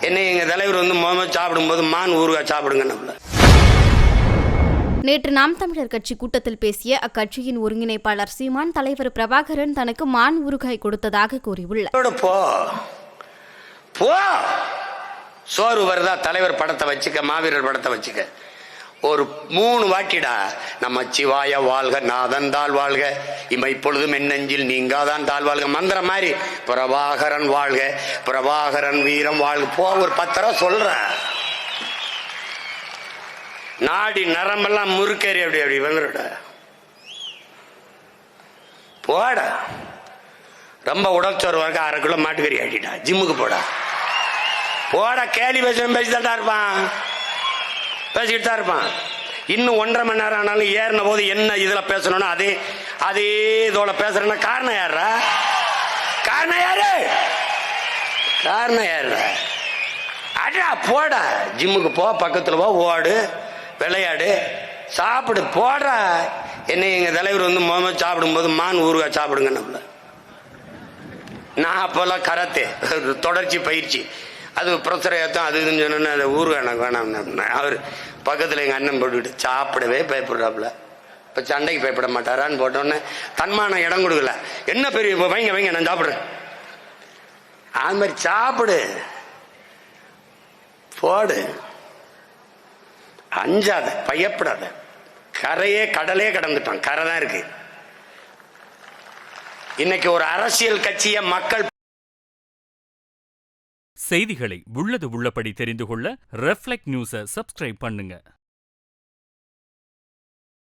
என்ன எங்கள் தலைவர் வந்து முதல்ல சாப்பிடும்போது மான் ஊறுகாய் சாப்பிடுங்க நம்மள. நேற்று நாம் தமிழர் கட்சி கூட்டத்தில் பேசிய அக்கட்சியின் ஒருங்கிணைப்பாளர் சீமான், தலைவர் பிரபாகரன் தனக்கு மான் ஊறுகாய் கொடுத்ததாக கூறியுள்ளார். போ சோறு வருதா, தலைவர் படத்தை வச்சுக்க, மாவீரர் படத்தை வச்சுக்க. ஒரு 3 வாட்டிடா, நம்ம சிவாய வாழ்க, நாதன் தாழ் வாழ்க, இமை பொழுதும் எண்ணெஞ்சில் நீங்காதான் தாழ் வாழ்க, மந்திர மாதிரி பிரபாகரன் வாழ்க, பிரபாகரன் வீரம் வாழ்க. போ, ஒரு 10 தடவை சொல்ற. நாடி நரம்பெல்லாம் முறுக்கேறி அப்படி அப்படி வந்துட. போட, ரொம்ப உடச்சோறு வரைக்கும் 1/2 கிலோ மாட்டுக்கறி ஆட்டிட்டா, ஜிம்முக்கு போடா. போட, கேலி பேசிதான் இருப்பான், பேசிக்கிட்டு தான் இருப்பான். இன்னும் 1.5 மணி நேரம் ஆனாலும் ஏறின போது என்ன இதுல பேசணும்னா அதே இதோட பேசுறேன்னா காரணம் யாரா? காரணம் யாரு? காரணம் யாரு? அடா போடா, ஜிம்முக்கு போ, பக்கத்துல போ, ஓடு, விளையாடு, சாப்பிடு, போடுறா. என்ன எங்க தலைவர் வந்து முதல்ல சாப்பிடும்போது மான் ஊறுகாய் சாப்பிடுங்க நம்மள. நான் அப்பெல்லாம் கராத்தே தொடர்ச்சி பயிற்சி, அது ப்ரொஃபஸர் ஏற்றம் அது இதுன்னு சொன்னோன்னா அதை ஊறுகாய் எனக்கு வேணாம். அவர் பக்கத்தில் எங்கள் அண்ணன் போட்டுக்கிட்டு சாப்பிடவே பயப்படுறாப்புல. இப்போ சண்டைக்கு பயப்பட மாட்டாரான்னு போட்டோன்னே தன்மான இடம் கொடுக்கல. என்ன பெரிய வைங்க வைங்க நான் சாப்பிட்றேன். அது மாதிரி சாப்பிடு, போடு, அஞ்சாத, பயப்படாத. கரையே கடலே கடந்துட்டான், கரை தான் இருக்கு. இன்னைக்கு ஒரு அரசியல் கட்சியை மக்கள் செய்திகளை உள்ளது உள்ளபடி தெரிந்து கொள்ள ரெஃப்ளெக்ட் நியூஸை சப்ஸ்கிரைப் பண்ணுங்க.